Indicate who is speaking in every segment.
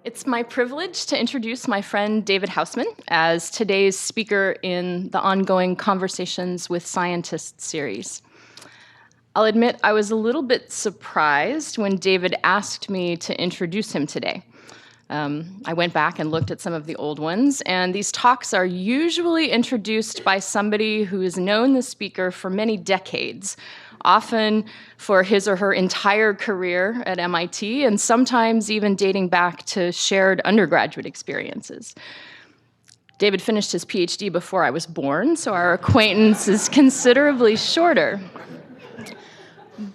Speaker 1: It's my privilege to introduce my friend David Hausman as today's speaker in the ongoing Conversations with Scientists series. I'll admit I was a little bit surprised when David asked me to introduce him today. I went back and looked at some of the old ones, and these talks are usually introduced by somebody who has known the speaker for many decades, often for his or her entire career at MIT, and sometimes even dating back to shared undergraduate experiences. David finished his PhD before I was born, so our acquaintance is considerably shorter.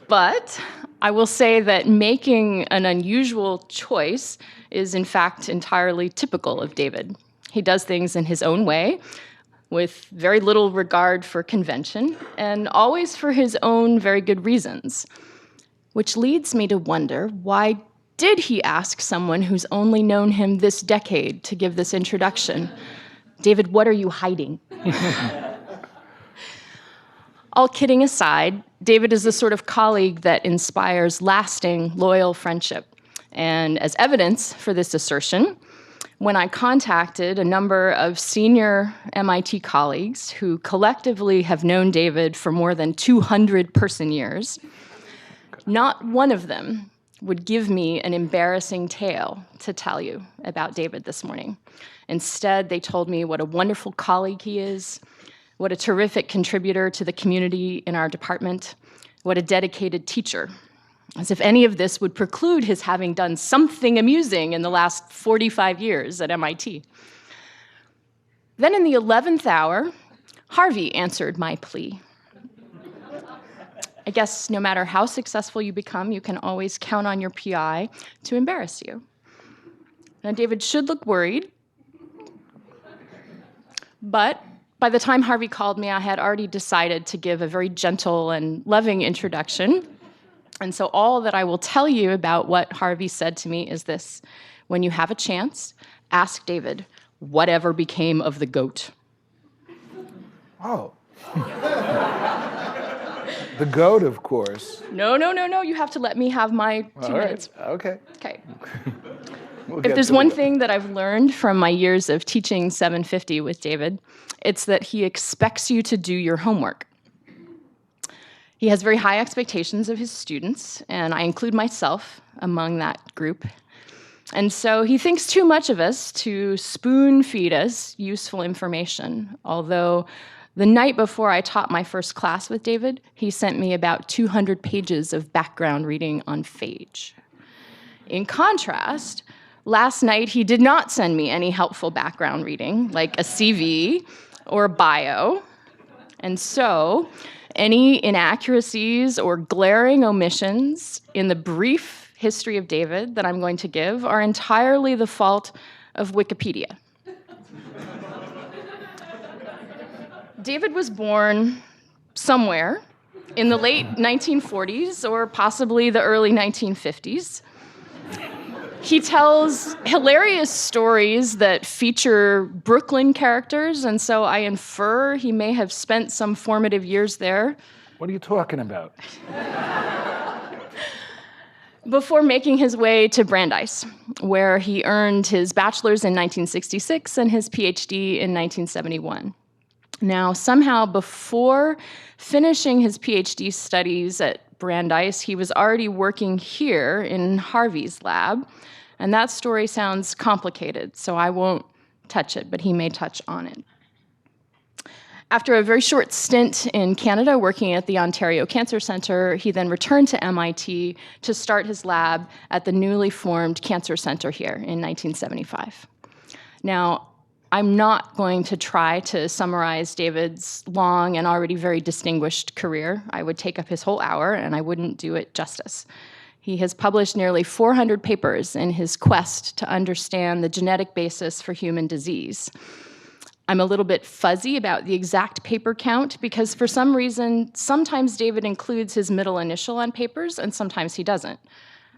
Speaker 1: But I will say that making an unusual choice is in fact entirely typical of David. He does things in his own way, with very little regard for convention, and always for his own very good reasons. Which leads me to wonder, why did he ask someone who's only known him this decade to give this introduction? David, what are you hiding? All kidding aside, David is the sort of colleague that inspires lasting, loyal friendship. And as evidence for this assertion, when I contacted a number of senior MIT colleagues who collectively have known David for more than 200 person years, not one of them would give me an embarrassing tale to tell you about David this morning. Instead, they told me what a wonderful colleague he is, what a terrific contributor to the community in our department, what a dedicated teacher, as if any of this would preclude his having done something amusing in the last 45 years at MIT. Then in the 11th hour, Harvey answered my plea. I guess no matter how successful you become, you can always count on your PI to embarrass you. Now, David should look worried, but by the time Harvey called me, I had already decided to give a very gentle and loving introduction. And so all that I will tell you about what Harvey said to me is this: when you have a chance, ask David, whatever became of the goat?
Speaker 2: Oh. The goat, of course.
Speaker 1: No, you have to let me have my 2 minutes.
Speaker 2: Okay.
Speaker 1: Okay.
Speaker 2: We'll
Speaker 1: If there's one thing that I've learned from my years of teaching 750 with David, it's that he expects you to do your homework. He has very high expectations of his students, and I include myself among that group. And so he thinks too much of us to spoon-feed us useful information, although the night before I taught my first class with David, he sent me about 200 pages of background reading on phage. In contrast, last night he did not send me any helpful background reading, like a CV or a bio. And so any inaccuracies or glaring omissions in the brief history of David that I'm going to give are entirely the fault of Wikipedia. David was born somewhere in the late 1940s or possibly the early 1950s. He tells hilarious stories that feature Brooklyn characters, and so I infer he may have spent some formative years there.
Speaker 2: What are you talking about?
Speaker 1: Before making his way to Brandeis, where he earned his bachelor's in 1966 and his PhD in 1971. Now, somehow before finishing his PhD studies at Brandeis, he was already working here in Harvey's lab, and that story sounds complicated, so I won't touch it, but he may touch on it. After a very short stint in Canada working at the Ontario Cancer Centre, he then returned to MIT to start his lab at the newly formed Cancer Centre here in 1975. Now, I'm not going to try to summarize David's long and already very distinguished career. I would take up his whole hour, and I wouldn't do it justice. He has published nearly 400 papers in his quest to understand the genetic basis for human disease. I'm a little bit fuzzy about the exact paper count because for some reason, sometimes David includes his middle initial on papers and sometimes he doesn't.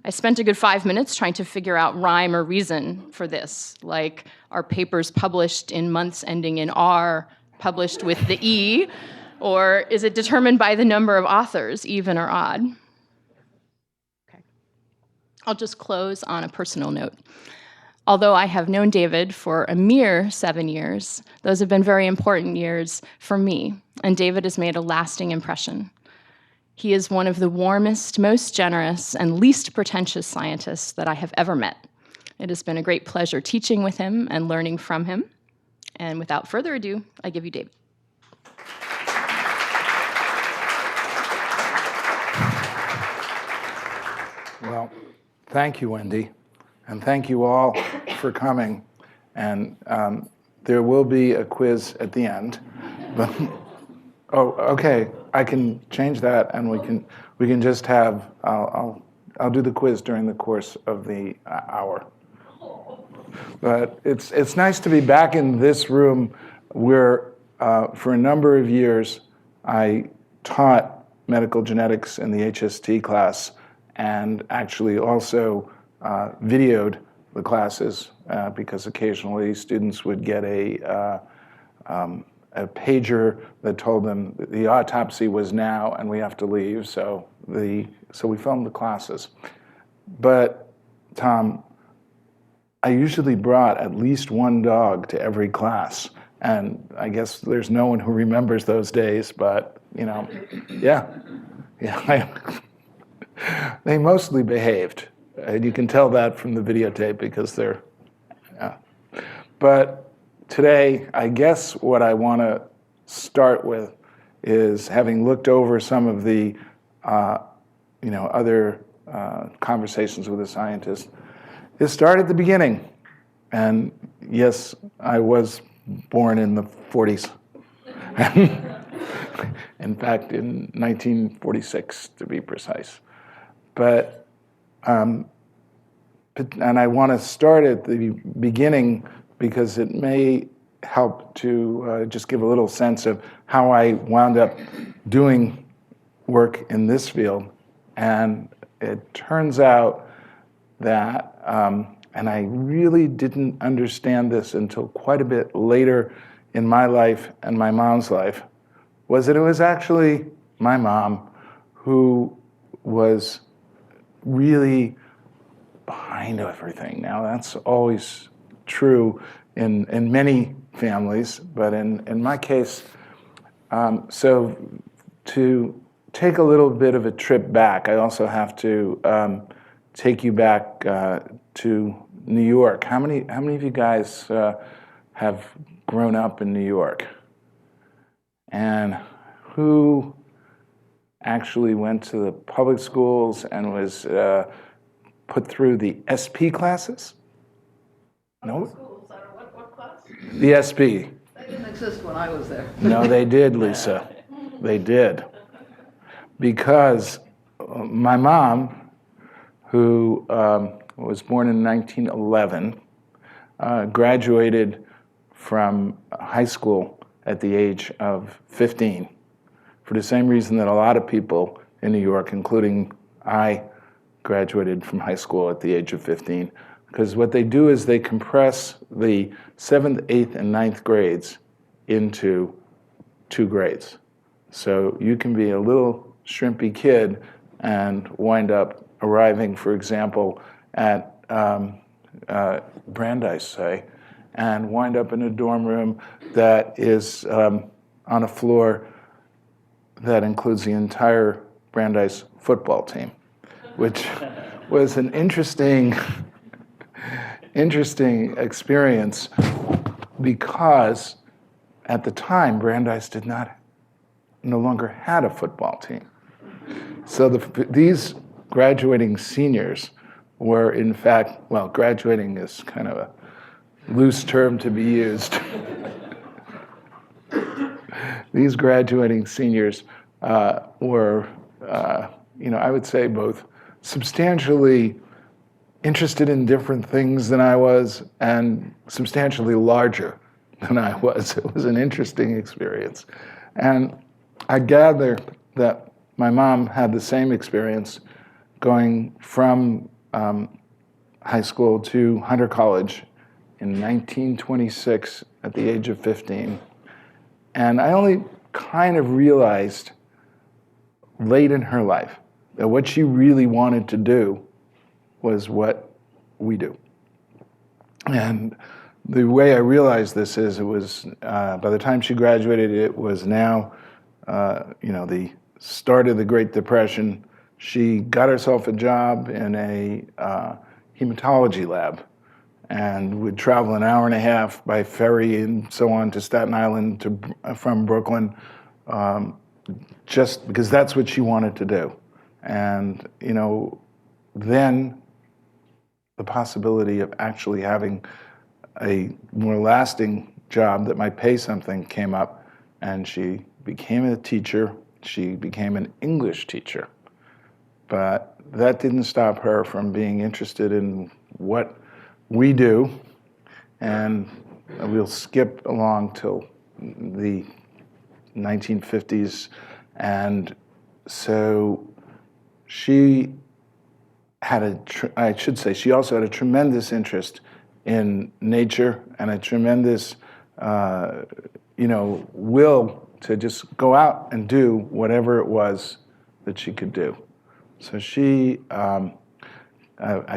Speaker 1: I spent a good 5 minutes trying to figure out rhyme or reason for this, like are papers published in months ending in R, published with the E, or is it determined by the number of authors, even or odd? Okay. I'll just close on a personal note. Although I have known David for a mere 7 years, those have been very important years for me, and David has made a lasting impression. He is one of the warmest, most generous, and least pretentious scientists that I have ever met. It has been a great pleasure teaching with him and learning from him. And without further ado, I give you David.
Speaker 2: Well, thank you, Wendy, and thank you all for coming. And there will be a quiz at the end. But, oh, okay, I can change that, and we can just have. I'll do the quiz during the course of the hour. But it's nice to be back in this room where, for a number of years, I taught medical genetics in the HST class, and actually also videoed the classes because occasionally students would get a pager that told them that the autopsy was now and we have to leave. So we filmed the classes. But Tom, I usually brought at least one dog to every class, and I guess there's no one who remembers those days. But yeah. They mostly behaved, and you can tell that from the videotape because they're. Yeah. But today, I guess what I want to start with is having looked over some of the, other conversations with a scientist. It started at the beginning, and yes, I was born in the 40s. In fact, in 1946, to be precise. But, and I want to start at the beginning because it may help to just give a little sense of how I wound up doing work in this field. And it turns out that, and I really didn't understand this until quite a bit later in my life and my mom's life, was that it was actually my mom who was really behind everything. Now, that's always true in many families, but in my case, so to take a little bit of a trip back, I also have to take you back to New York. How many of you guys have grown up in New York? And who actually went to the public schools and was put through the SP classes? No?
Speaker 3: Schools, what class?
Speaker 2: The SP.
Speaker 3: They didn't exist when I was there.
Speaker 2: No, they did, Lisa. They did. Because my mom, who was born in 1911, graduated from high school at the age of 15. For the same reason that a lot of people in New York, including I, graduated from high school at the age of 15. Because what they do is they compress the 7th, 8th, and 9th grades into 2 grades. So you can be a little shrimpy kid and wind up arriving, for example, at Brandeis, say, and wind up in a dorm room that is on a floor that includes the entire Brandeis football team, which was an interesting experience because at the time Brandeis no longer had a football team. So these graduating seniors were in fact, well, graduating is kind of a loose term to be used. These graduating seniors were, I would say both substantially interested in different things than I was and substantially larger than I was. It was an interesting experience. And I gather that my mom had the same experience going from high school to Hunter College in 1926 at the age of 15. And I only kind of realized late in her life that what she really wanted to do was what we do. And the way I realized this is it was, by the time she graduated, it was now, the start of the Great Depression. She got herself a job in a hematology lab and would travel an hour and a half by ferry and so on to Staten Island from Brooklyn, just because that's what she wanted to do. And, then the possibility of actually having a more lasting job that might pay something came up, and she became a teacher. She became an English teacher. But that didn't stop her from being interested in what we do, and we'll skip along till the 1950s. And so she had she also had a tremendous interest in nature and a tremendous, will to just go out and do whatever it was that she could do. So she, I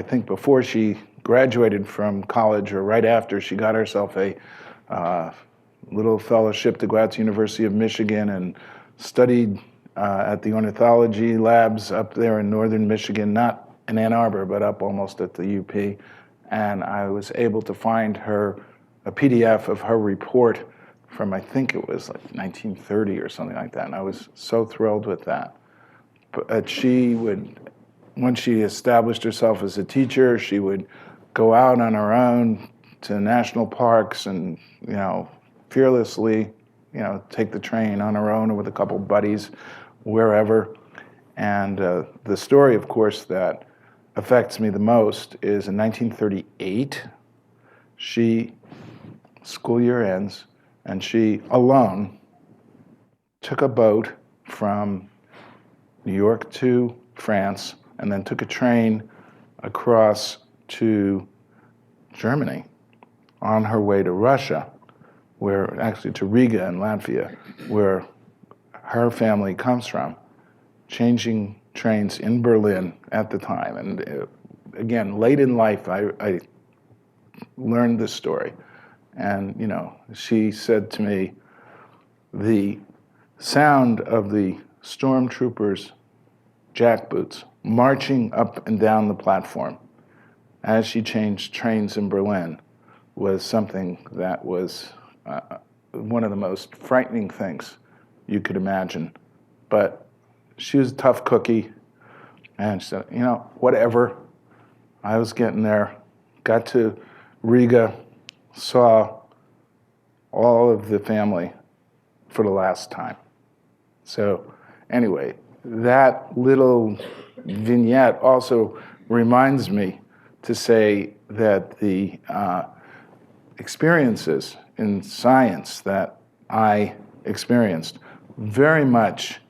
Speaker 2: think before she graduated from college or right after, she got herself a little fellowship to go out to University of Michigan and studied at the ornithology labs up there in northern Michigan, not in Ann Arbor, but up almost at the UP. And I was able to find a PDF of her report from, I think it was like 1930 or something like that. And I was so thrilled with that. But she would, once she established herself as a teacher, she would go out on her own to national parks and, fearlessly, take the train on her own or with a couple buddies, wherever. And the story, of course, that affects me the most is in 1938, school year ends, and she alone took a boat from New York to France and then took a train across to Germany on her way to Russia, to Riga in Latvia, where her family comes from, changing trains in Berlin at the time. And again, late in life, I learned this story. And, she said to me, the sound of the stormtroopers' jackboots marching up and down the platform as she changed trains in Berlin was something that was one of the most frightening things you could imagine. But she was a tough cookie, and she said, whatever. I was getting there, got to Riga, saw all of the family for the last time. So anyway, that little vignette also reminds me to say that the experiences in science that I experienced very much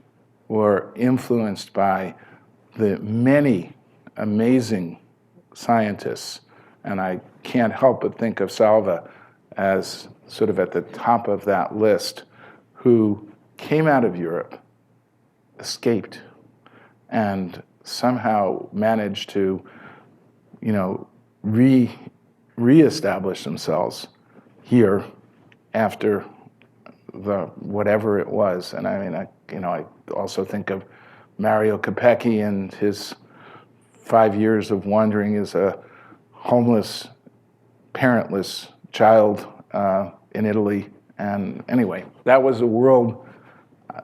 Speaker 2: were influenced by the many amazing scientists, and I can't help but think of Salva as sort of at the top of that list, who came out of Europe, escaped, and somehow managed to, reestablish themselves here after the whatever it was. And I also think of Mario Capecchi and his 5 years of wandering as a homeless, parentless child in Italy. And anyway, that was a world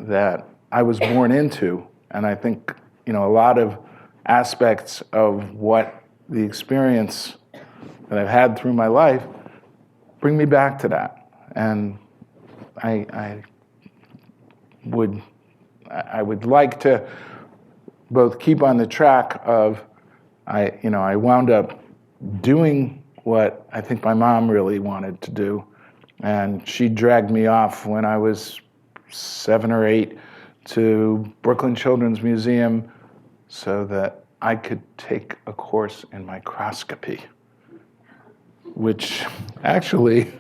Speaker 2: that I was born into. And I think, a lot of aspects of what the experience that I've had through my life bring me back to that. And I would like to both keep on the track of, I wound up doing what I think my mom really wanted to do. And she dragged me off when I was 7 or 8 to Brooklyn Children's Museum so that I could take a course in microscopy, which actually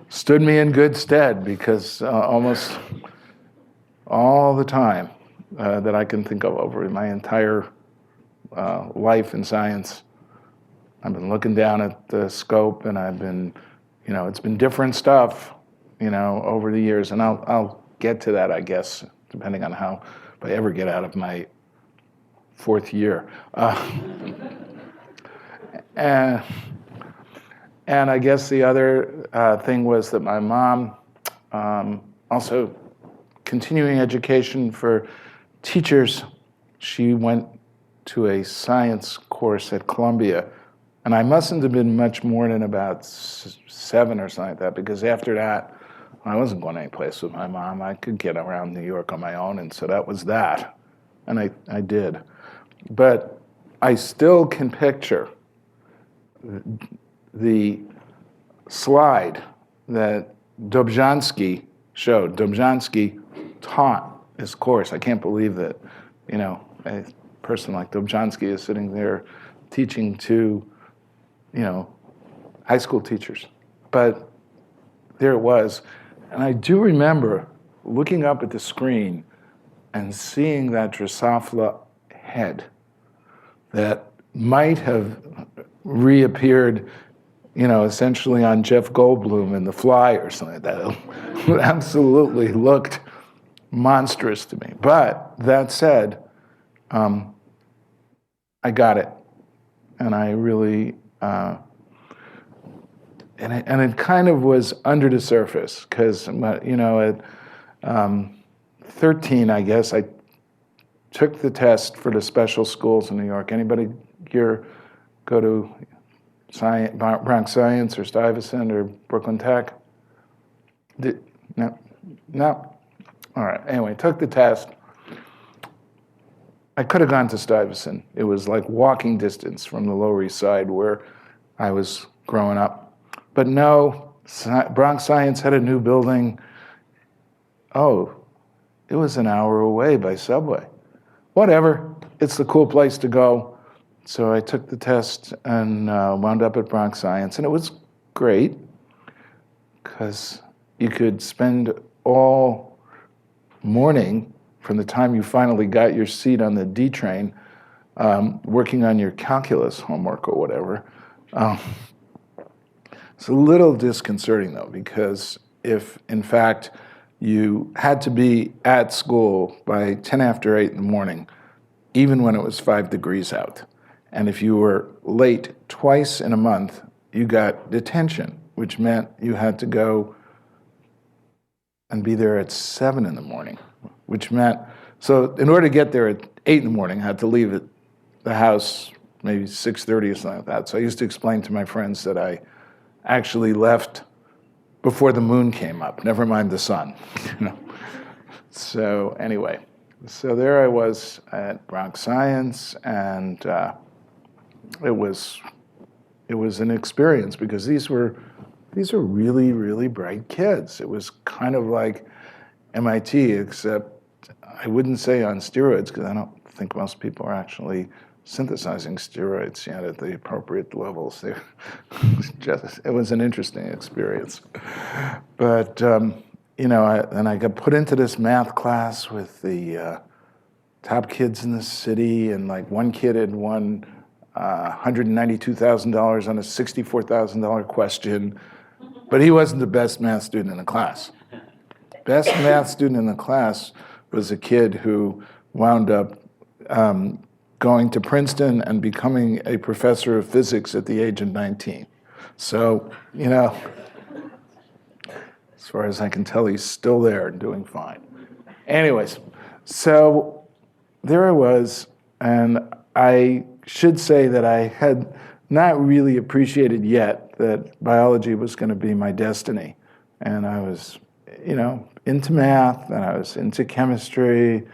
Speaker 2: stood me in good stead because almost all the time that I can think of over my entire life in science, I've been looking down at the scope, and I've been, it's been different stuff, over the years, and I'll get to that, I guess, depending on how, if I ever get out of my fourth year. And I guess the other thing was that my mom, also continuing education for teachers, she went to a science course at Columbia. And I mustn't have been much more than about 7 or something like that, because after that, I wasn't going anyplace with my mom. I could get around New York on my own, and so that was that. And I did. But I still can picture the slide that Dobzhansky showed. Dobzhansky taught his course. I can't believe that, a person like Dobzhansky is sitting there teaching to, high school teachers. But there it was. And I do remember looking up at the screen and seeing that Drosophila head that might have reappeared, essentially on Jeff Goldblum in The Fly or something like that. It absolutely looked monstrous to me. But that said, I got it. And I really, and it kind of was under the surface, because, at 13, I guess, I took the test for the special schools in New York. Anybody here go to Bronx Science or Stuyvesant or Brooklyn Tech? No? All right, anyway, took the test. I could have gone to Stuyvesant. It was like walking distance from the Lower East Side where I was growing up. But no, Bronx Science had a new building. Oh, it was an hour away by subway. Whatever, it's the cool place to go. So I took the test and wound up at Bronx Science, and it was great because you could spend all morning from the time you finally got your seat on the D train, working on your calculus homework or whatever. It's a little disconcerting, though, because if, in fact, you had to be at school by 10 after 8 in the morning, even when it was 5 degrees out, and if you were late twice in a month, you got detention, which meant you had to go and be there at 7 in the morning, which meant, so in order to get there at 8 in the morning, I had to leave the house maybe 6:30 or something like that. So I used to explain to my friends that I actually left before the moon came up, never mind the sun. So anyway, so there I was at Bronx Science, and it was an experience because these were really, really bright kids. It was kind of like MIT, except I wouldn't say on steroids, because I don't think most people are actually synthesizing steroids yet at the appropriate levels. It was an interesting experience. But, and I got put into this math class with the top kids in the city, and like one kid had won $192,000 on a $64,000 question, but he wasn't the best math student in the class. Best math student in the class was a kid who wound up going to Princeton and becoming a professor of physics at the age of 19. So, as far as I can tell, he's still there and doing fine. Anyways, so there I was, and I should say that I had not really appreciated yet that biology was going to be my destiny. And I was, into math, and I was into chemistry,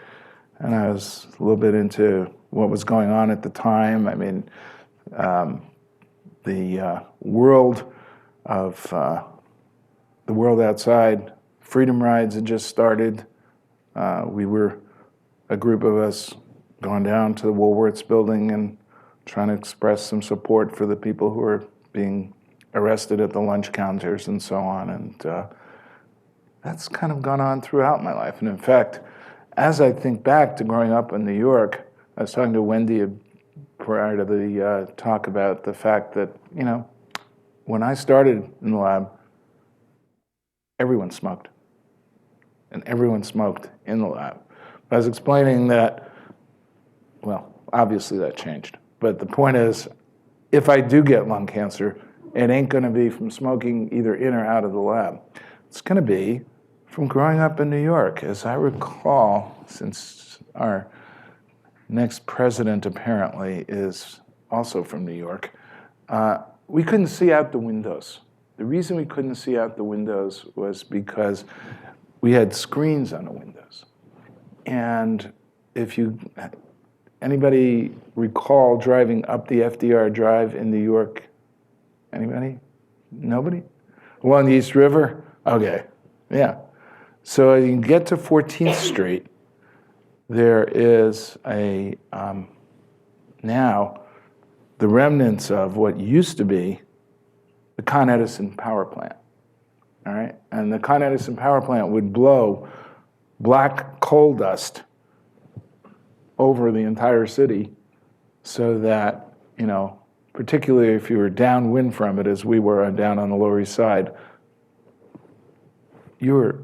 Speaker 2: and I was a little bit into what was going on at the time. I mean, the world outside, freedom rides had just started. We were a group of us going down to the Woolworths building and trying to express some support for the people who were being arrested at the lunch counters and so on. And that's kind of gone on throughout my life. And in fact, as I think back to growing up in New York, I was talking to Wendy prior to the talk about the fact that, when I started in the lab, everyone smoked. And everyone smoked in the lab. I was explaining that, well, obviously that changed. But the point is, if I do get lung cancer, it ain't going to be from smoking either in or out of the lab. It's going to be from growing up in New York. As I recall, since our next president apparently is also from New York, we couldn't see out the windows. The reason we couldn't see out the windows was because we had screens on the windows. And if anybody recall driving up the FDR Drive in New York? Anybody? Nobody? Along the East River? Okay, yeah. So you can get to 14th Street. There is now the remnants of what used to be the Con Edison power plant. All right, and the Con Edison power plant would blow black coal dust over the entire city, so that, particularly if you were downwind from it, as we were down on the Lower East Side, your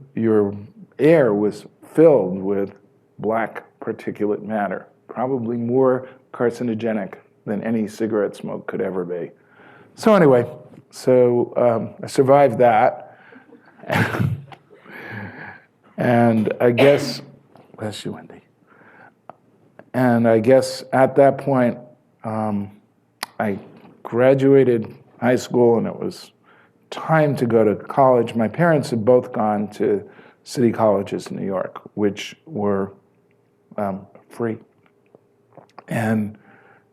Speaker 2: air was filled with black particulate matter, probably more carcinogenic than any cigarette smoke could ever be. So anyway, I survived that. And I guess, bless you, Wendy. And I guess at that point, I graduated high school and it was time to go to college. My parents had both gone to city colleges in New York, which were free. And,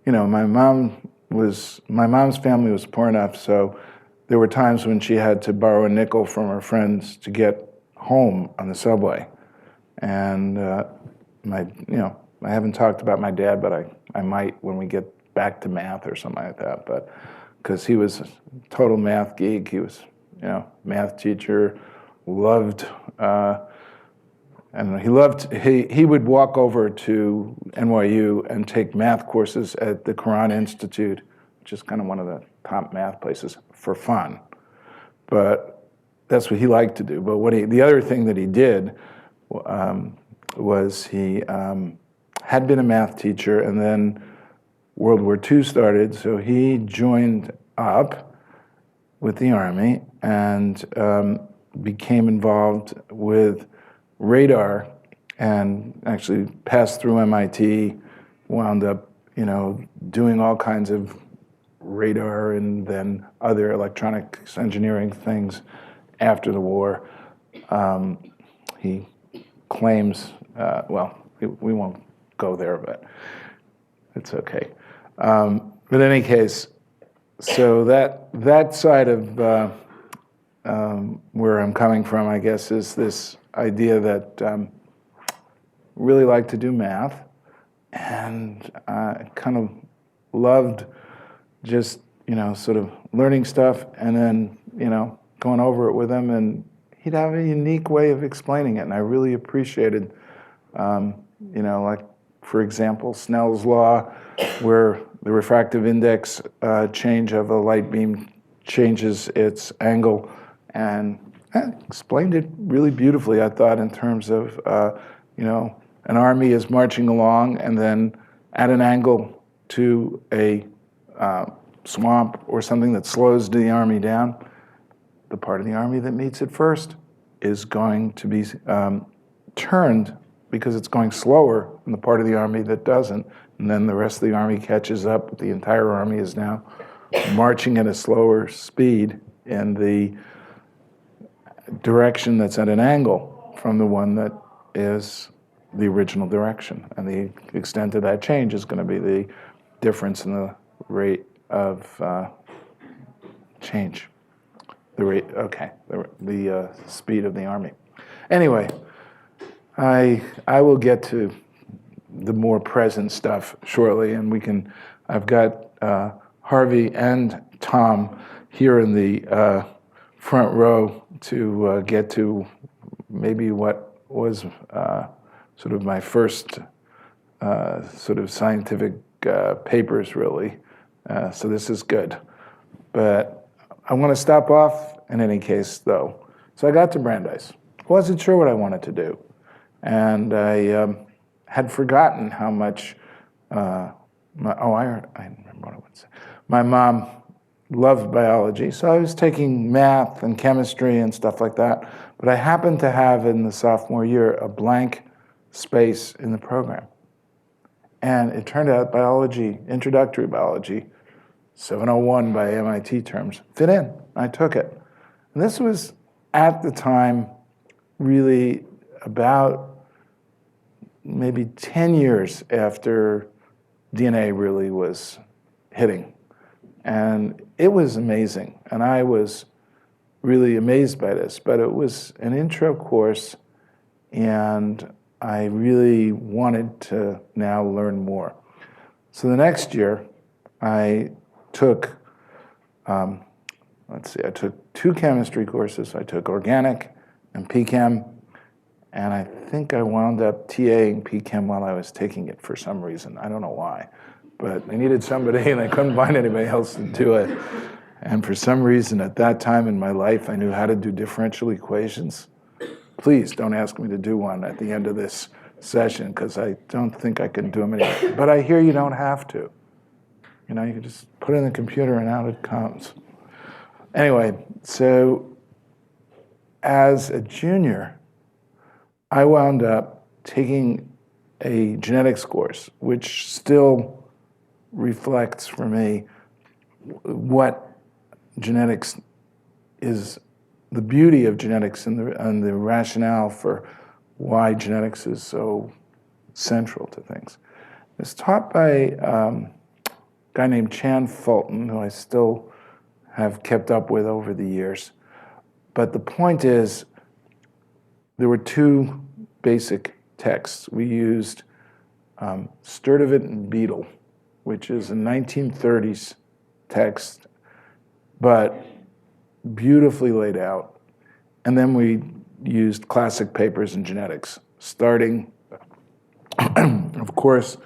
Speaker 2: my mom's family was poor enough, so there were times when she had to borrow a nickel from her friends to get home on the subway. And I haven't talked about my dad, but I might when we get back to math or something like that. But because he was a total math geek, he was, math teacher, loved, and he would walk over to NYU and take math courses at the Quran Institute, which is kind of one of the top math places, for fun. But that's what he liked to do. But the other thing that he did was he had been a math teacher, and then World War II started, so he joined up with the Army and became involved with radar, and actually passed through MIT, wound up, doing all kinds of radar and then other electronics engineering things after the war. He claims, we won't go there, but it's okay. But in any case, so that side of where I'm coming from, I guess, is this idea that really like to do math, and kind of loved just, sort of learning stuff and then, going over it with him, and he'd have a unique way of explaining it, and I really appreciated, like, for example, Snell's law, where the refractive index change of a light beam changes its angle, and explained it really beautifully, I thought, in terms of, an army is marching along and then at an angle to a swamp or something that slows the army down. The part of the army that meets it first is going to be turned because it's going slower than the part of the army that doesn't. And then the rest of the army catches up, but the entire army is now marching at a slower speed in the direction that's at an angle from the one that is the original direction. And the extent of that change is going to be the difference in the rate of change. The speed of the army. Anyway, I will get to the more present stuff shortly, and I've got Harvey and Tom here in the front row to get to maybe what was sort of my first sort of scientific papers, really. So this is good. But I want to stop off in any case, though. So I got to Brandeis. I wasn't sure what I wanted to do. And I had forgotten how much, I remember what I would say. My mom loved biology, so I was taking math and chemistry and stuff like that. But I happened to have in the sophomore year a blank space in the program. And it turned out biology, introductory biology, 701 by MIT terms, fit in. I took it. And this was, at the time, really about maybe 10 years after DNA really was hitting. And it was amazing. And I was really amazed by this. But it was an intro course, and I really wanted to now learn more. So the next year, I took, I took 2 chemistry courses. I took organic and PChem, and I think I wound up TAing PChem while I was taking it for some reason. I don't know why, but they needed somebody, and they couldn't find anybody else to do it. And for some reason, at that time in my life, I knew how to do differential equations. Please don't ask me to do one at the end of this session, because I don't think I can do them anymore. But I hear you don't have to. You know, you can just put it in the computer and out it comes. Anyway, so as a junior, I wound up taking a genetics course, which still reflects for me what genetics is, the beauty of genetics and the rationale for why genetics is so central to things. It's taught by a guy named Chan Fulton, who I still have kept up with over the years. But the point is, there were 2 basic texts. We used Sturtevant and Beadle, which is a 1930s text, but beautifully laid out. And then we used classic papers in genetics, starting, of course,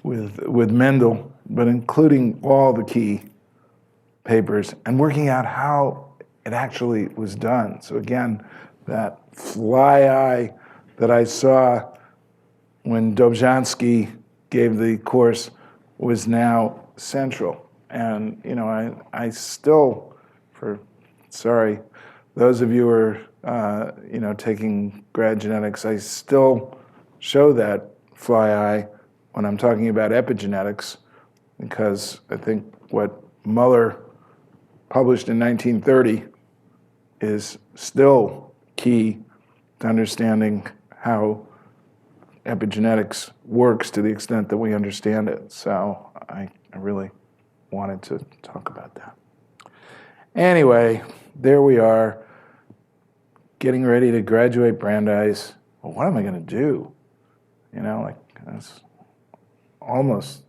Speaker 2: with Mendel, but including all the key papers and working out how it actually was done. So again, that fly eye that I saw when Dobzhansky gave the course was now central. And you know, I still, those of you who are taking grad genetics, I still show that fly eye when I'm talking about epigenetics, because I think what Muller published in 1930 is still key to understanding how epigenetics works to the extent that we understand it. So I really wanted to talk about that. Anyway, there we are, getting ready to graduate Brandeis. Well, what am I going to do? You know, like, that's almost,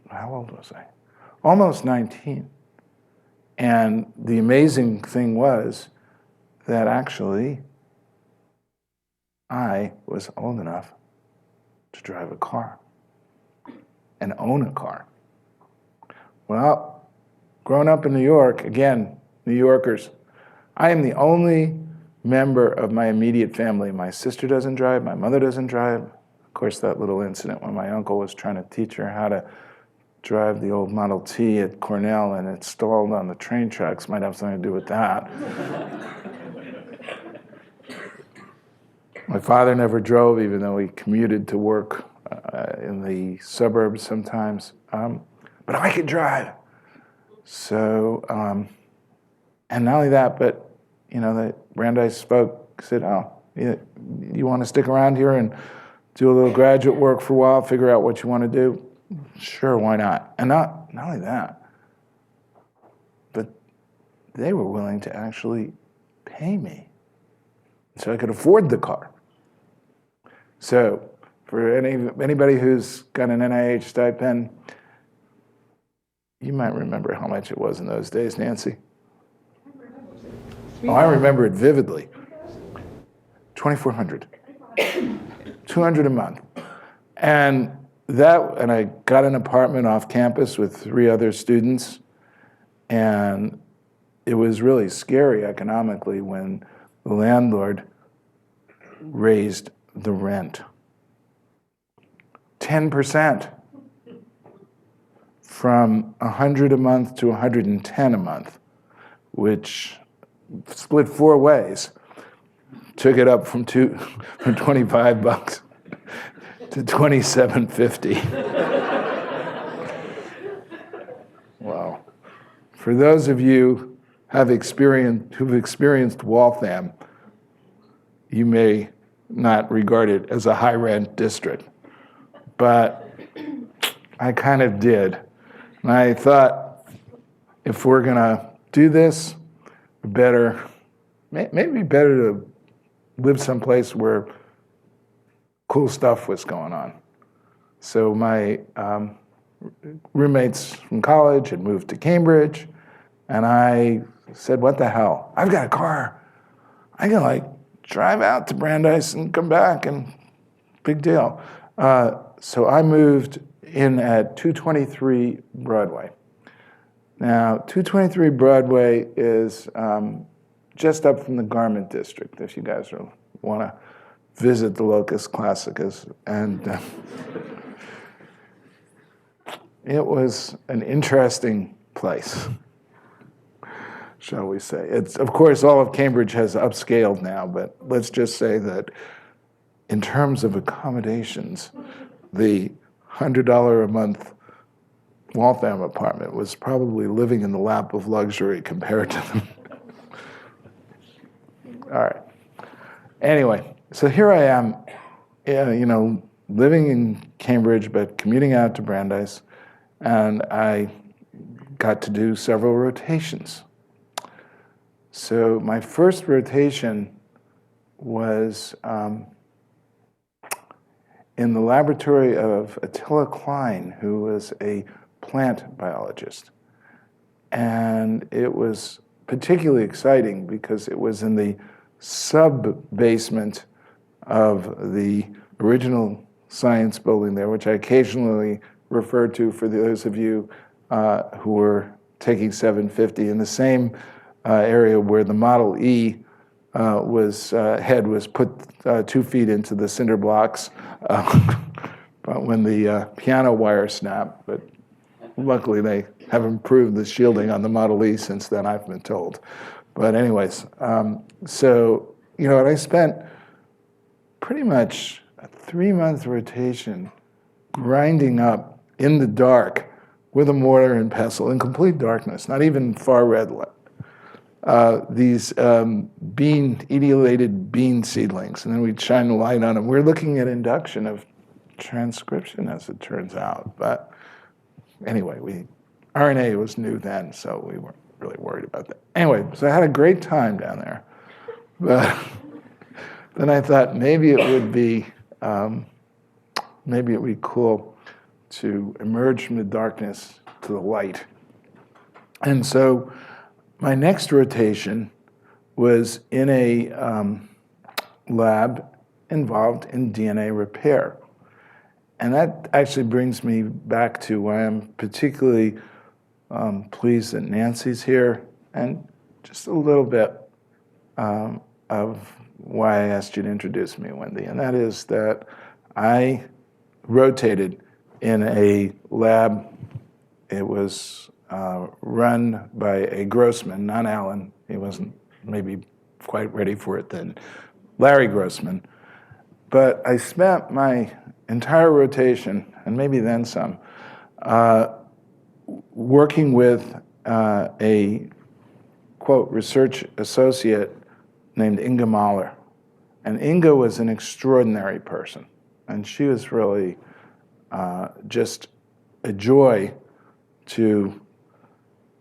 Speaker 2: how old was I? Almost 19. And the amazing thing was that actually I was old enough to drive a car and own a car. Well, growing up in New York, again, New Yorkers, I am the only member of my immediate family. My sister doesn't drive, my mother doesn't drive. Of course, that little incident when my uncle was trying to teach her how to drive the old Model T at Cornell and it stalled on the train tracks might have something to do with that. My father never drove, even though he commuted to work in the suburbs sometimes. But I could drive. So, and not only that, but you know, the Brandeis spoke, said, "Oh, you want to stick around here and do a little graduate work for a while, figure out what you want to do? Sure, why not?" And not only that, but they were willing to actually pay me so I could afford the car. So for anybody who's got an NIH stipend, you might remember how much it was in those days, Nancy. Oh, I remember it vividly. $2,400. $200 a month. And and I got an apartment off campus with 3 other students, and it was really scary economically when the landlord raised the rent 10%, from $100 a month to $110 a month, which split 4 ways. Took it up from $25 to $27.50. Wow. For those of you who've experienced Waltham, you may not regard it as a high rent district, but I kind of did. And I thought, if we're gonna do this, maybe better to live someplace where cool stuff was going on. So my roommates from college had moved to Cambridge, and I said, what the hell? I've got a car. I can drive out to Brandeis and come back, and big deal. So I moved in at 223 Broadway. Now, 223 Broadway is just up from the Garment District, if you guys want to visit the Locus Classicus. And it was an interesting place, shall we say. It's, of course, all of Cambridge has upscaled now, but let's just say that in terms of accommodations, the $100 a month Waltham apartment was probably living in the lap of luxury compared to them. All right. Anyway, so here I am, living in Cambridge, but commuting out to Brandeis, and I got to do several rotations. So my first rotation was in the laboratory of Attila Klein, who was a plant biologist. And it was particularly exciting because it was in the sub-basement of the original science building there, which I occasionally refer to for those of you who were taking 750, in the same area where the Model E head was put 2 feet into the cinder blocks but when the piano wire snapped. But luckily they have improved the shielding on the Model E since then, I've been told. But anyways, so, I spent pretty much a 3-month rotation grinding up in the dark with a mortar and pestle in complete darkness, not even far red light, these etiolated bean seedlings, and then we'd shine the light on them. We're looking at induction of transcription, as it turns out. But anyway, RNA was new then, so we weren't really worried about that. Anyway, so I had a great time down there. But then I thought maybe it would be cool to emerge from the darkness to the light. And so my next rotation was in a lab involved in DNA repair. And that actually brings me back to why I'm particularly pleased that Nancy's here, and just a little bit of why I asked you to introduce me, Wendy. And that is that I rotated in a lab. It was run by a Grossman, not Alan. He wasn't maybe quite ready for it then. Larry Grossman. But I spent my entire rotation, and maybe then some, working with a, quote, research associate named Inga Mahler. And Inga was an extraordinary person. And she was really just a joy to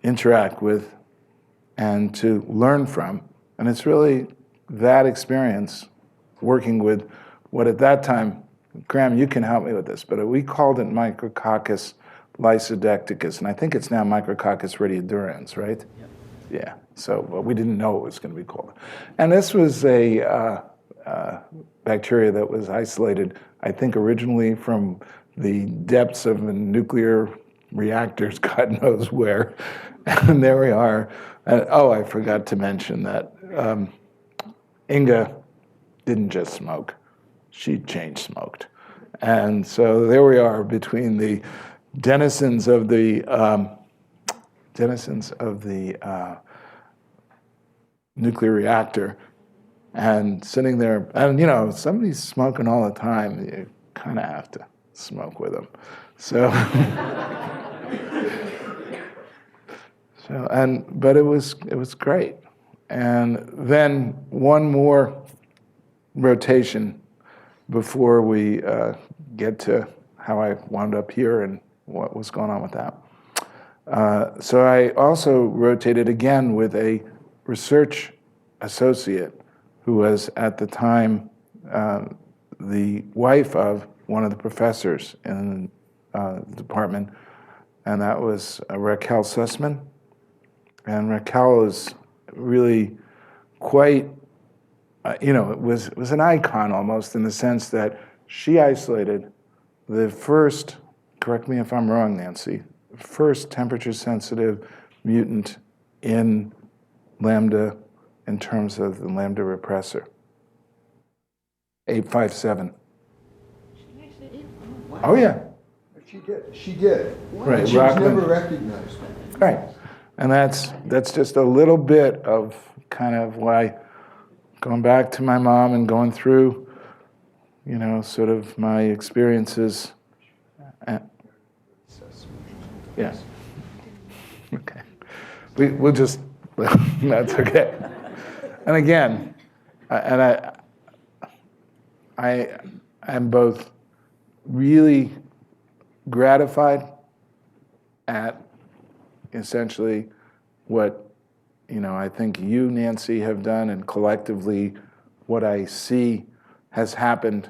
Speaker 2: interact with and to learn from. And it's really that experience working with what at that time, Graham, you can help me with this, but we called it Micrococcus lysodecticus, and I think it's now Micrococcus radiodurans, right? Yep. Yeah, so we didn't know it was going to be called. And this was a bacteria that was isolated, I think originally from the depths of a nuclear reactors, God knows where. And there we are. Oh, I forgot to mention that Inga didn't just smoke, she chain smoked. And so there we are between the denizens of the nuclear reactor and sitting there, and somebody's smoking all the time, you kind of have to smoke with them. So, but it was great. And then one more rotation before we get to how I wound up here and what was going on with that. So I also rotated again with a research associate who was at the time the wife of one of the professors in the department, and that was Raquel Sussman. And Raquel is really quite, it was an icon almost, in the sense that she isolated the first, correct me if I'm wrong, Nancy, first temperature-sensitive mutant in lambda in terms of the lambda repressor, 857. Oh, yeah.
Speaker 4: She did.
Speaker 2: Right,
Speaker 4: But she was
Speaker 2: Rockland.
Speaker 4: never recognized.
Speaker 2: Right. And that's just a little bit of kind of why, going back to my mom and going through, sort of my experiences. Yeah. Okay. We'll just, that's okay. And again, I am both really gratified at essentially what I think you, Nancy, have done, and collectively what I see has happened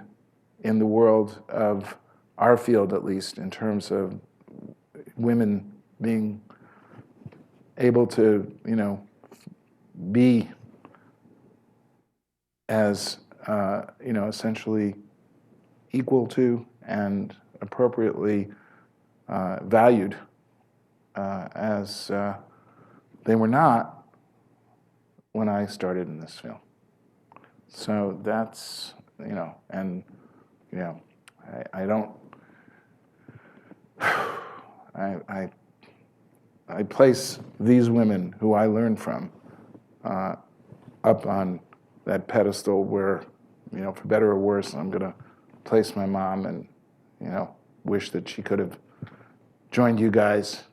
Speaker 2: in the world of our field, at least in terms of women being able to be as essentially equal to and appropriately valued as they were not when I started in this field. So that's, and I don't, I place these women who I learned from up on that pedestal where, for better or worse, I'm going to place my mom and, wish that she could have joined you guys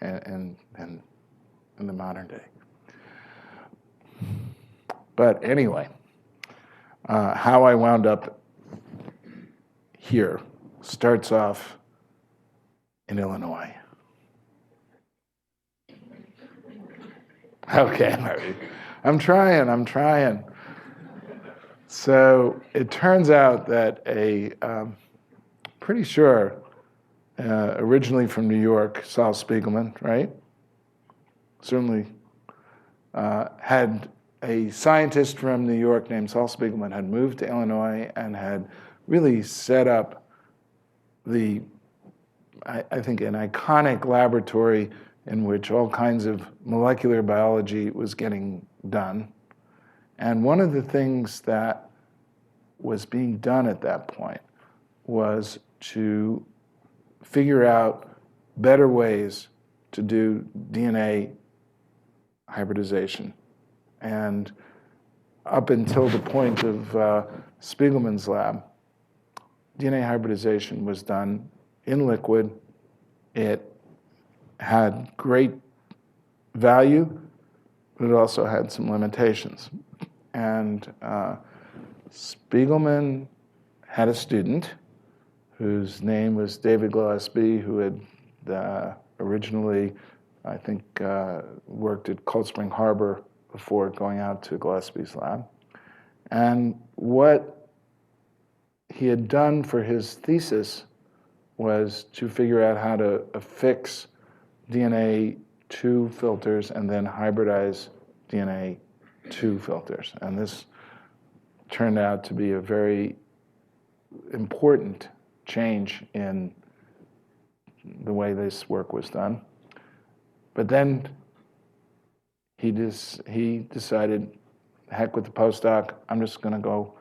Speaker 2: in the modern day. But anyway, how I wound up here starts off in Illinois. Okay, I'm trying. So it turns out that pretty sure, originally from New York, Saul Spiegelman, right? Certainly had a scientist from New York named Saul Spiegelman had moved to Illinois and had really set up I think, an iconic laboratory in which all kinds of molecular biology was getting done. And one of the things that was being done at that point was to figure out better ways to do DNA hybridization. And up until the point of Spiegelman's lab, DNA hybridization was done in liquid. It had great value, but it also had some limitations. And Spiegelman had a student whose name was David Gillespie, who had originally, I think, worked at Cold Spring Harbor before going out to Gillespie's lab. And what he had done for his thesis was to figure out how to affix DNA to filters and then hybridize DNA to filters. And this turned out to be a very important change in the way this work was done. But then he decided, heck with the postdoc, I'm just going to go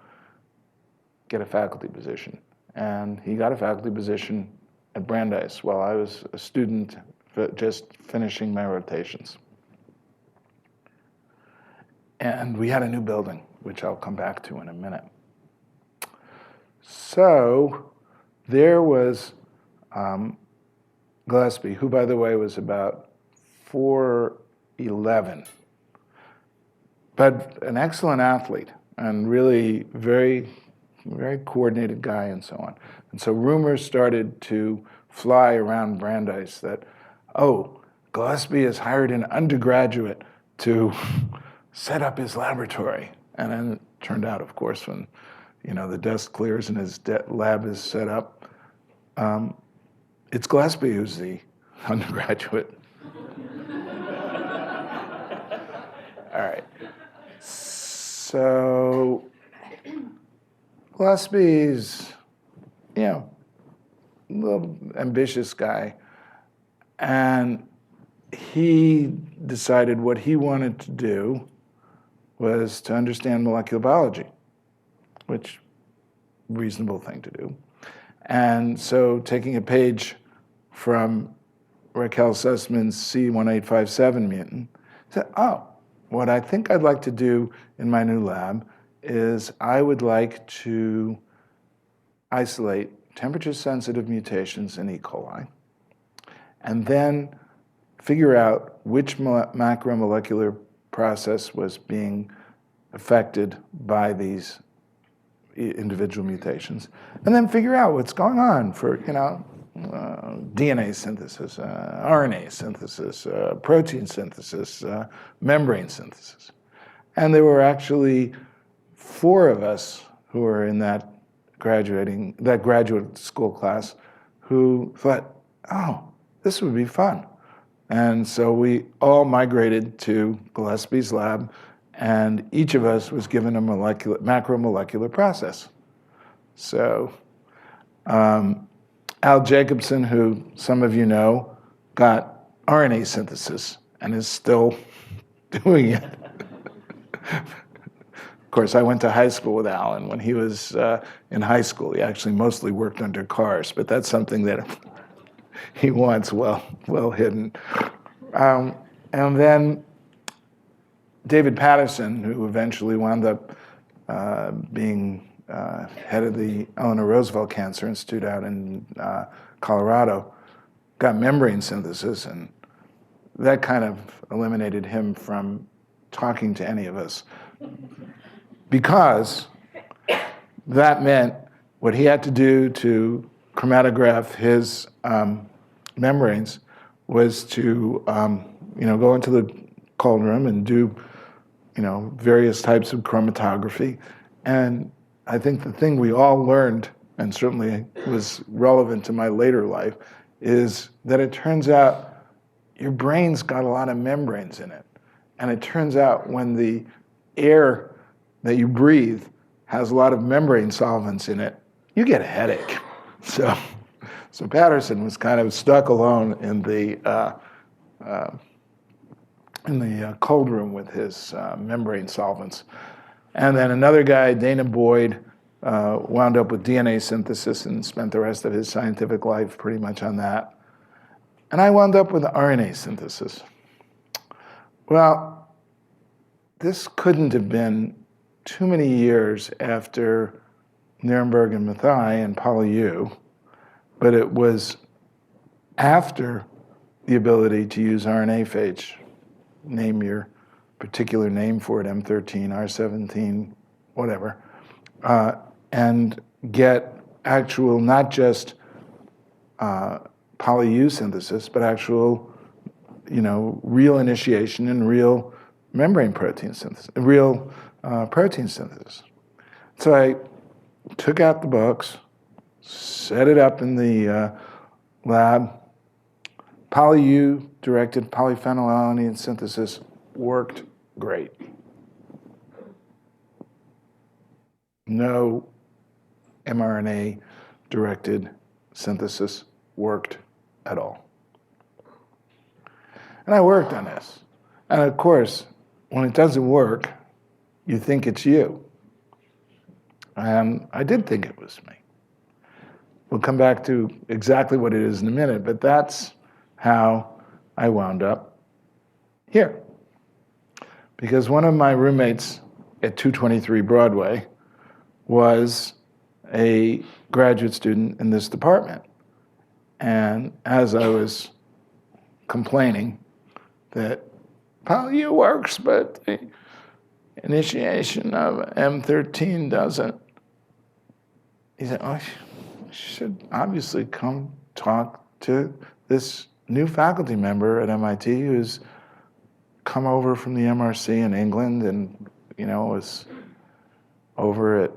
Speaker 2: get a faculty position. And he got a faculty position at Brandeis while I was a student just finishing my rotations. And we had a new building, which I'll come back to in a minute. So there was Gillespie, who, by the way, was about 4'11", but an excellent athlete and really very, very coordinated guy and so on. And so rumors started to fly around Brandeis that, oh, Gillespie has hired an undergraduate to set up his laboratory. And then it turned out, of course, when the desk clears and his lab is set up, it's Gillespie who's the undergraduate. All right. So Gillespie's, a little ambitious guy. And he decided what he wanted to do was to understand molecular biology, which reasonable thing to do. And so taking a page from Raquel Sussman's C1857 mutant, said, oh, what I think I'd like to do in my new lab is I would like to isolate temperature-sensitive mutations in E. coli, and then figure out which macromolecular process was being affected by these individual mutations, and then figure out what's going on for, DNA synthesis, RNA synthesis, protein synthesis, membrane synthesis. And there were actually 4 of us who were in that graduate school class who thought, oh, this would be fun. And so we all migrated to Gillespie's lab, and each of us was given a macromolecular process. So Al Jacobson, who some of you know, got RNA synthesis and is still doing it. Of course, I went to high school with Al, and when he was in high school, he actually mostly worked under cars, but that's something that he wants well hidden. And then David Patterson, who eventually wound up being head of the Eleanor Roosevelt Cancer Institute out in Colorado, got membrane synthesis, and that kind of eliminated him from talking to any of us, because that meant what he had to do to chromatograph his membranes was to go into the cold room and do various types of chromatography. And I think the thing we all learned, and certainly was relevant to my later life, is that it turns out your brain's got a lot of membranes in it. And it turns out when the air that you breathe has a lot of membrane solvents in it, you get a headache. So Patterson was kind of stuck alone in the cold room with his membrane solvents. And then another guy, Dana Boyd, wound up with DNA synthesis and spent the rest of his scientific life pretty much on that. And I wound up with RNA synthesis. Well, this couldn't have been too many years after Nirenberg and Mathai and PolyU, but it was after the ability to use RNA phage, name your particular name for it, M13, R17, whatever, and get actual, not just PolyU synthesis, but actual, real initiation and real membrane protein synthesis, real protein synthesis. So I took out the books, set it up in the lab. PolyU directed polyphenylalanine synthesis worked great. No mRNA directed synthesis worked at all. And I worked on this. And of course, when it doesn't work, you think it's you. And I did think it was me. We'll come back to exactly what it is in a minute, but that's how I wound up here. Because one of my roommates at 223 Broadway was a graduate student in this department. And as I was complaining that PolyU works, but the initiation of M13 doesn't, he said, oh, you should obviously come talk to this new faculty member at MIT who's come over from the MRC in England and, was over at,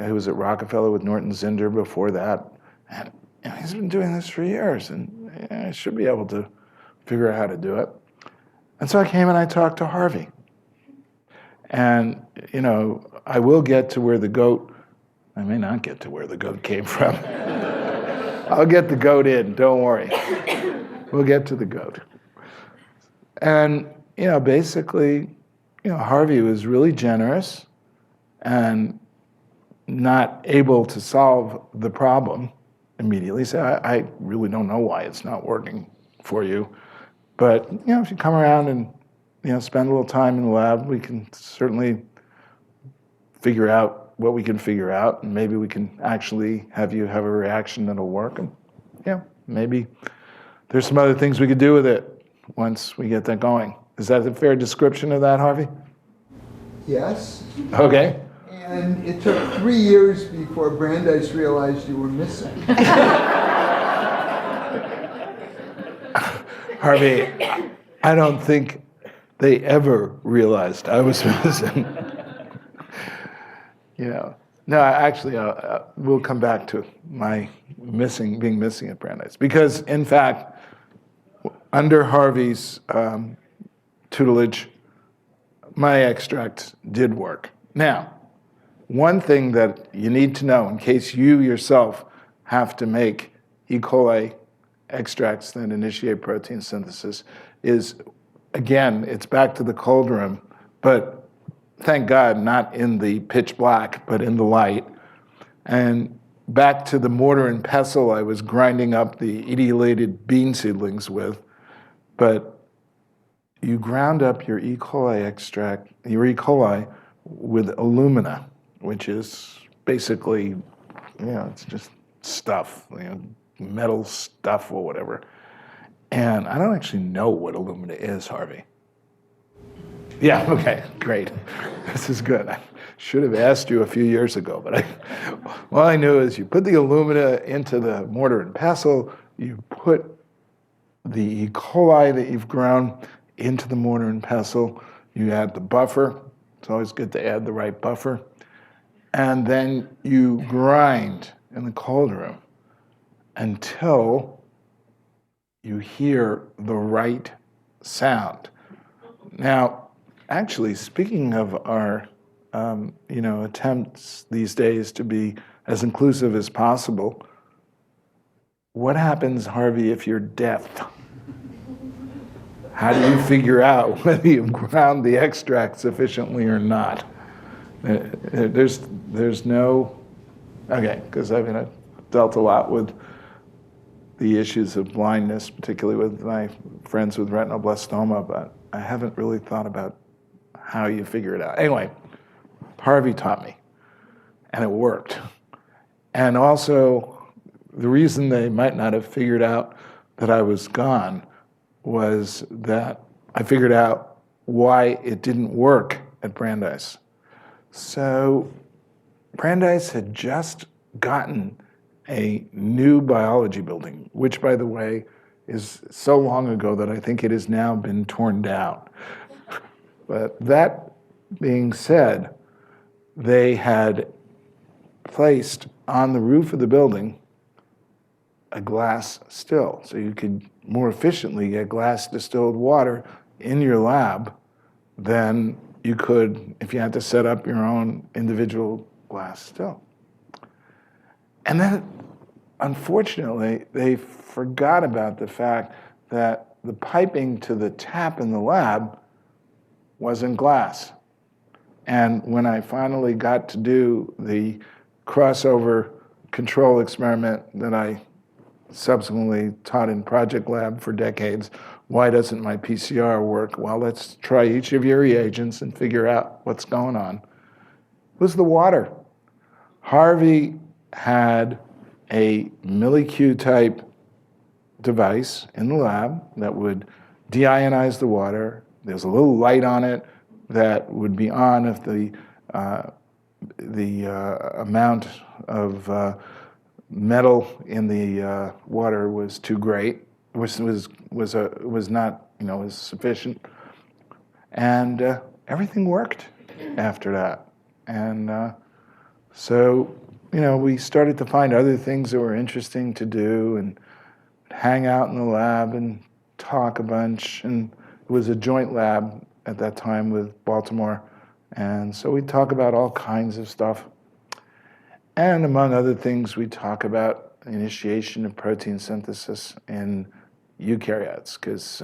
Speaker 2: he was at Rockefeller with Norton Zinder before that. And he's been doing this for years, and I should be able to figure out how to do it. And so I came and I talked to Harvey. And, I will get to where the goat, I may not get to where the goat came from. I'll get the goat in, don't worry. We'll get to the goat. And, basically, Harvey was really generous and not able to solve the problem immediately. So I really don't know why it's not working for you. But, if you come around and, spend a little time in the lab, we can certainly figure out what we can figure out, and maybe we can actually have you have a reaction that'll work. And, maybe there's some other things we could do with it once we get that going. Is that a fair description of that, Harvey?
Speaker 4: Yes.
Speaker 2: Okay.
Speaker 4: And it took 3 years before Brandeis realized you were missing.
Speaker 2: Harvey, I don't think they ever realized I was missing. No, actually, we'll come back to my being missing at Brandeis. Because, in fact, under Harvey's tutelage, my extract did work. Now, one thing that you need to know in case you yourself have to make E. coli extracts that initiate protein synthesis is, again, it's back to the cold room, but thank God not in the pitch black, but in the light. And back to the mortar and pestle I was grinding up the etiolated bean seedlings with, but you ground up your E. coli extract, your E. coli, with alumina, which is basically, it's just stuff, metal stuff or whatever. And I don't actually know what alumina is, Harvey. Yeah, okay, great. This is good. I should have asked you a few years ago, but all I knew is you put the alumina into the mortar and pestle, you put the E. coli that you've ground into the mortar and pestle, you add the buffer. It's always good to add the right buffer. And then you grind in the cold room until you hear the right sound. Now, actually, speaking of our attempts these days to be as inclusive as possible, what happens, Harvey, if you're deaf? How do you figure out whether you've ground the extract sufficiently or not? There's no, okay, because I've dealt a lot with the issues of blindness, particularly with my friends with retinoblastoma, but I haven't really thought about how you figure it out. Anyway, Harvey taught me, and it worked. And also, the reason they might not have figured out that I was gone was that I figured out why it didn't work at Brandeis. So Brandeis had just gotten a new biology building, which, by the way, is so long ago that I think it has now been torn down. But that being said, they had placed on the roof of the building a glass still, so you could more efficiently get glass distilled water in your lab than you could if you had to set up your own individual glass still. And then unfortunately, they forgot about the fact that the piping to the tap in the lab was in glass. And when I finally got to do the crossover control experiment that I subsequently taught in Project Lab for decades, why doesn't my PCR work? Well, let's try each of your reagents and figure out what's going on. It was the water. Harvey had a milliQ type device in the lab that would deionize the water. There's a little light on it that would be on if the amount of metal in the water was too great, was not, was sufficient, and everything worked after that. And so, we started to find other things that were interesting to do and hang out in the lab and talk a bunch. And it was a joint lab at that time with Baltimore. And so we'd talk about all kinds of stuff. And among other things, we talk about initiation of protein synthesis in eukaryotes, because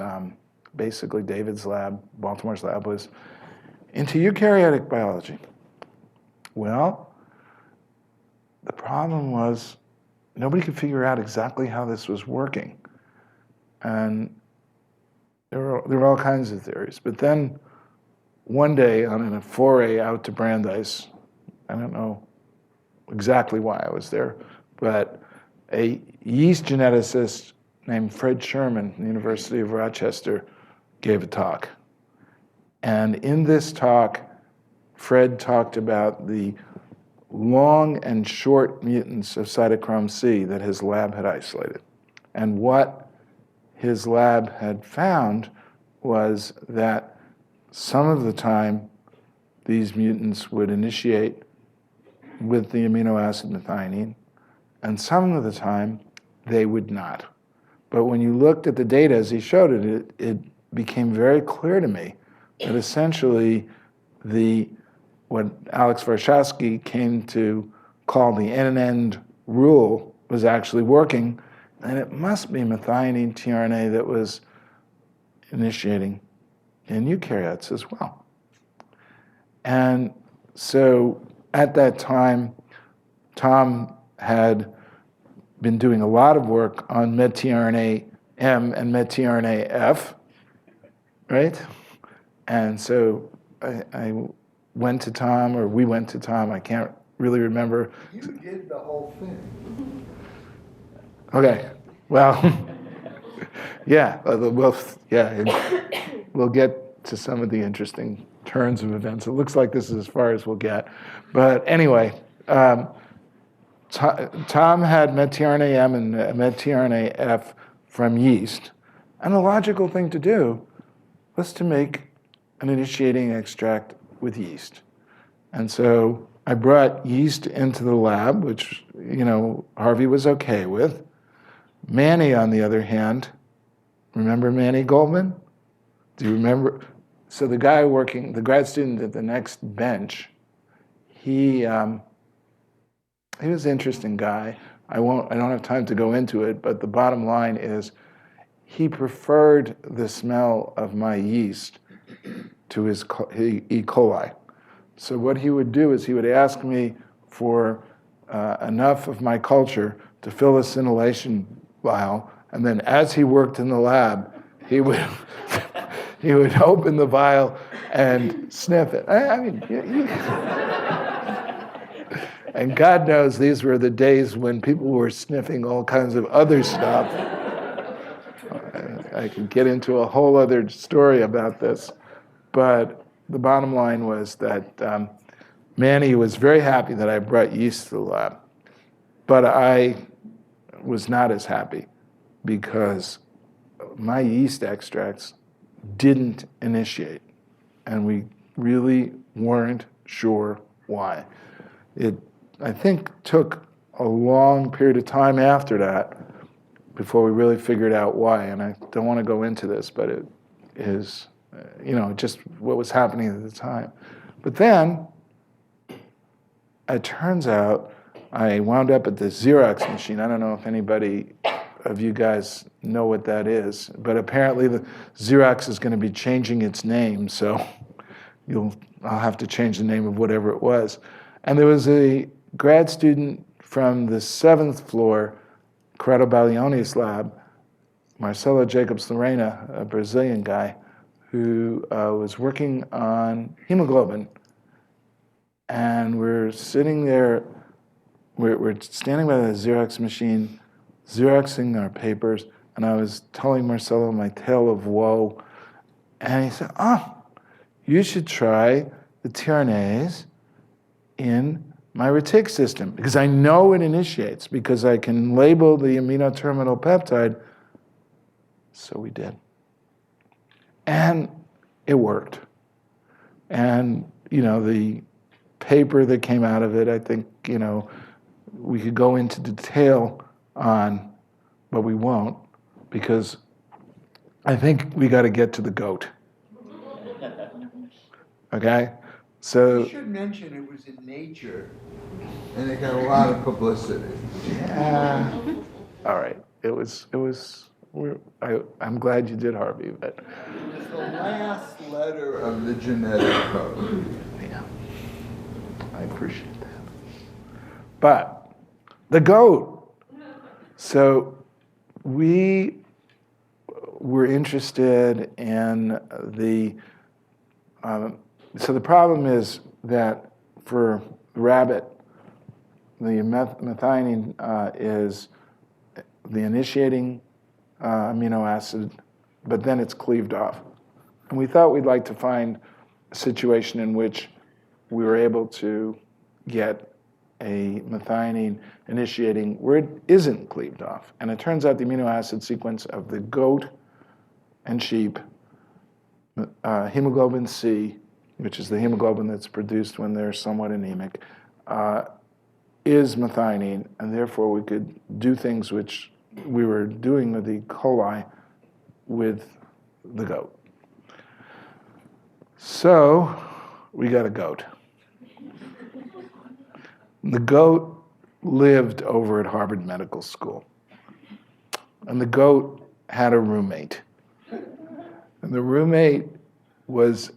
Speaker 2: basically David's lab, Baltimore's lab, was into eukaryotic biology. Well, the problem was nobody could figure out exactly how this was working. And there were all kinds of theories. But then one day on a foray out to Brandeis, I don't know exactly why I was there, but a yeast geneticist named Fred Sherman from the University of Rochester gave a talk. And in this talk, Fred talked about the long and short mutants of cytochrome C that his lab had isolated. And what his lab had found was that some of the time these mutants would initiate with the amino acid methionine, and some of the time they would not. But when you looked at the data as he showed it, it became very clear to me that essentially what Alex Warshawski came to call the end-to-end rule was actually working, and it must be methionine tRNA that was initiating in eukaryotes as well. And so at that time, Tom had been doing a lot of work on medtRNA-M and medtRNA-F, right? And so I went to Tom, or we went to Tom, I can't really remember.
Speaker 4: You did the whole thing.
Speaker 2: Okay, well, yeah, we'll get to some of the interesting turns of events. It looks like this is as far as we'll get. But anyway, Tom had medtRNA-M and medtRNA-F from yeast. And the logical thing to do was to make an initiating extract with yeast. And so I brought yeast into the lab, which, Harvey was okay with. Manny, on the other hand, remember Manny Goldman? Do you remember? So the guy working, the grad student at the next bench, he was an interesting guy. I don't have time to go into it, but the bottom line is he preferred the smell of my yeast to his E. coli. So what he would do is he would ask me for enough of my culture to fill a scintillation vial, and then as he worked in the lab, he would he would open the vial and sniff it. And God knows these were the days when people were sniffing all kinds of other stuff. I could get into a whole other story about this. But the bottom line was that Manny was very happy that I brought yeast to the lab. But I was not as happy because my yeast extracts didn't initiate. And we really weren't sure why. It, I think, took a long period of time after that before we really figured out why. And I don't want to go into this, but it is, just what was happening at the time. But then, it turns out I wound up at the Xerox machine. I don't know if anybody of you guys know what that is, but apparently the Xerox is going to be changing its name, so I'll have to change the name of whatever it was. And there was a grad student from the 7th floor, Corrado Baglioni's lab, Marcelo Jacobs Lorena, a Brazilian guy, who was working on hemoglobin. And we're sitting there, we're standing by the Xerox machine, Xeroxing our papers, and I was telling Marcelo my tale of woe. And he said, you should try the tRNAs in my retic system, because I know it initiates, because I can label the amino terminal peptide. So we did. And it worked. And, the paper that came out of it, I think, we could go into detail on, but we won't, because I think we got to get to the goat. Okay? So.
Speaker 4: You should mention it was in Nature, and it got a lot of publicity.
Speaker 2: Yeah. All right. I'm glad you did, Harvey, but.
Speaker 4: It was the last letter of the genetic code.
Speaker 2: Yeah. I appreciate that. But the goat. So we were interested in so the problem is that for rabbit, the methionine is the initiating amino acid, but then it's cleaved off. And we thought we'd like to find a situation in which we were able to get a methionine initiating where it isn't cleaved off. And it turns out the amino acid sequence of the goat and sheep, hemoglobin C, which is the hemoglobin that's produced when they're somewhat anemic, is methionine, and therefore we could do things which we were doing with the coli with the goat. So we got a goat. The goat lived over at Harvard Medical School. And the goat had a roommate. And the roommate was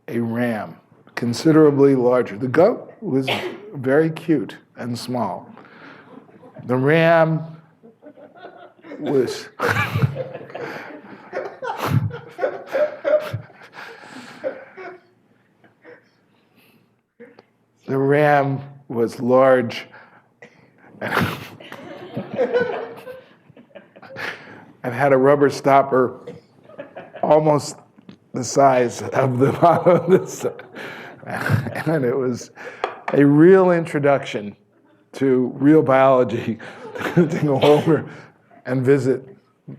Speaker 2: a ram, considerably larger. The goat was very cute and small. The ram was the ram was large and had a rubber stopper almost the size of the bottom of this. And it was a real introduction to real biology to go over and visit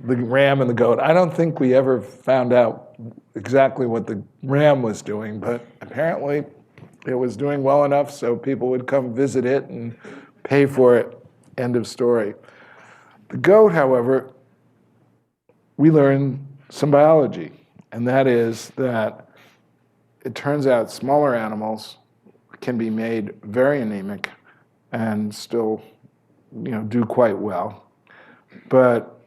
Speaker 2: the ram and the goat. I don't think we ever found out exactly what the ram was doing, but apparently it was doing well enough so people would come visit it and pay for it. End of story. The goat, however, we learned some biology, and that is that it turns out smaller animals can be made very anemic and still, do quite well. But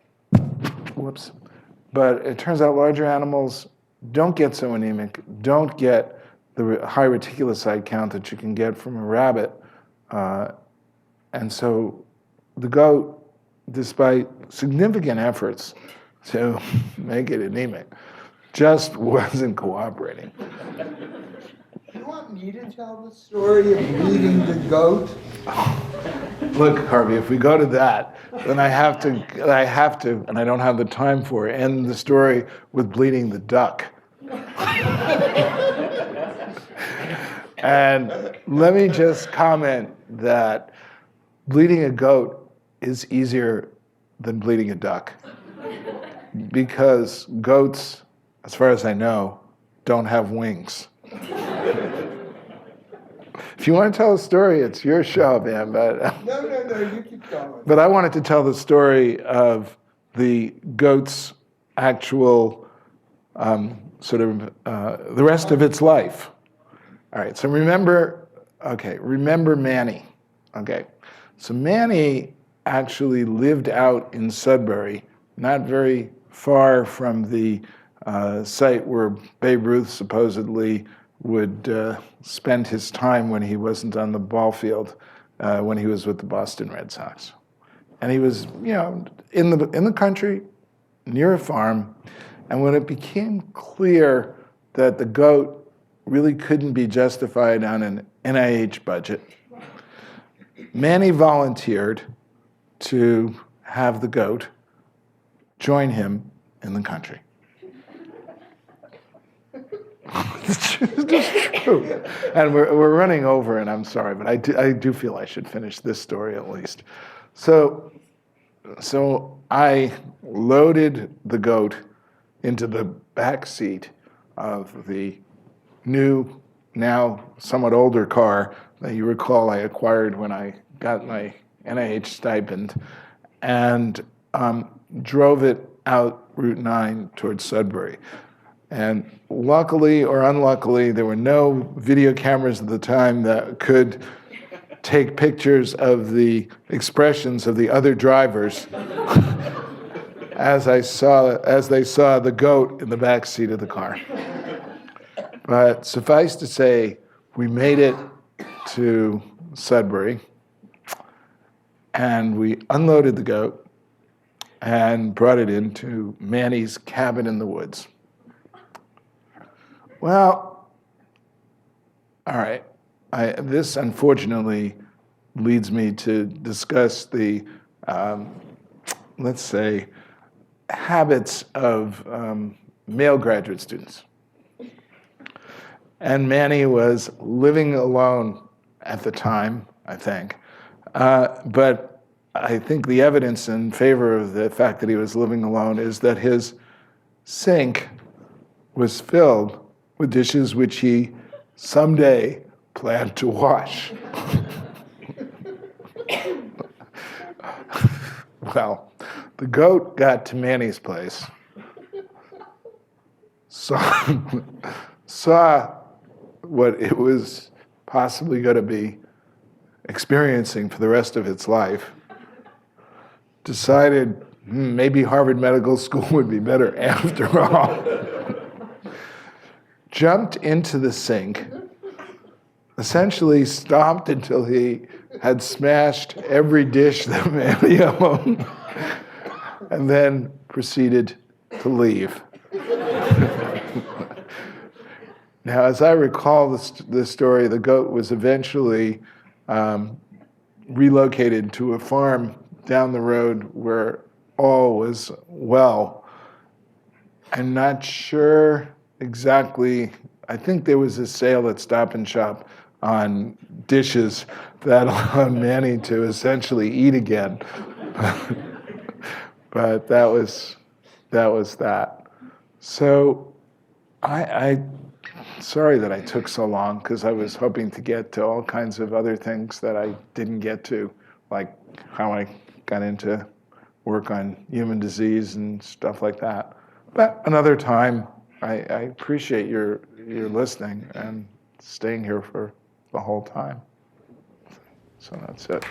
Speaker 2: it turns out larger animals don't get so anemic, don't get the high reticulocyte count that you can get from a rabbit. And so the goat, despite significant efforts to make it anemic, just wasn't cooperating.
Speaker 4: Do you want me to tell the story of bleeding the goat?
Speaker 2: Look, Harvey, if we go to that, then I have to, and I don't have the time for it, end the story with bleeding the duck. And let me just comment that bleeding a goat is easier than bleeding a duck, because goats, as far as I know, don't have wings. If you want to tell a story, it's your show, man. But
Speaker 4: No, you keep going.
Speaker 2: But I wanted to tell the story of the goat's actual the rest of its life. All right, so remember Manny. Okay, So Manny actually lived out in Sudbury, not very far from the site where Babe Ruth supposedly would spend his time when he wasn't on the ball field, when he was with the Boston Red Sox. And he was, in the country, near a farm. And when it became clear that the goat really couldn't be justified on an NIH budget, Manny volunteered to have the goat join him in the country. It's true. And we're running over, and I'm sorry, but I do feel I should finish this story at least. So I loaded the goat into the back seat of the new, now somewhat older car that you recall I acquired when I got my NIH stipend, and drove it out Route 9 towards Sudbury. And luckily or unluckily, there were no video cameras at the time that could take pictures of the expressions of the other drivers as they saw the goat in the back seat of the car. But suffice to say, we made it to Sudbury, and we unloaded the goat and brought it into Manny's cabin in the woods. Well, all right. This unfortunately leads me to discuss the, let's say, habits of male graduate students. And Manny was living alone at the time, I think. But I think the evidence in favor of the fact that he was living alone is that his sink was filled with dishes which he someday planned to wash. Well, the goat got to Manny's place, saw what it was possibly going to be experiencing for the rest of its life, decided maybe Harvard Medical School would be better after all, jumped into the sink, essentially stomped until he had smashed every dish that Manny owned, and then proceeded to leave. Now, as I recall the story, the goat was eventually relocated to a farm down the road where all was well. I'm not sure exactly. I think there was a sale at Stop and Shop on dishes that allowed Manny to essentially eat again. But that was that. So I'm sorry that I took so long, because I was hoping to get to all kinds of other things that I didn't get to, like how I got into work on human disease and stuff like that. But another time, I appreciate your listening and staying here for the whole time. So that's it.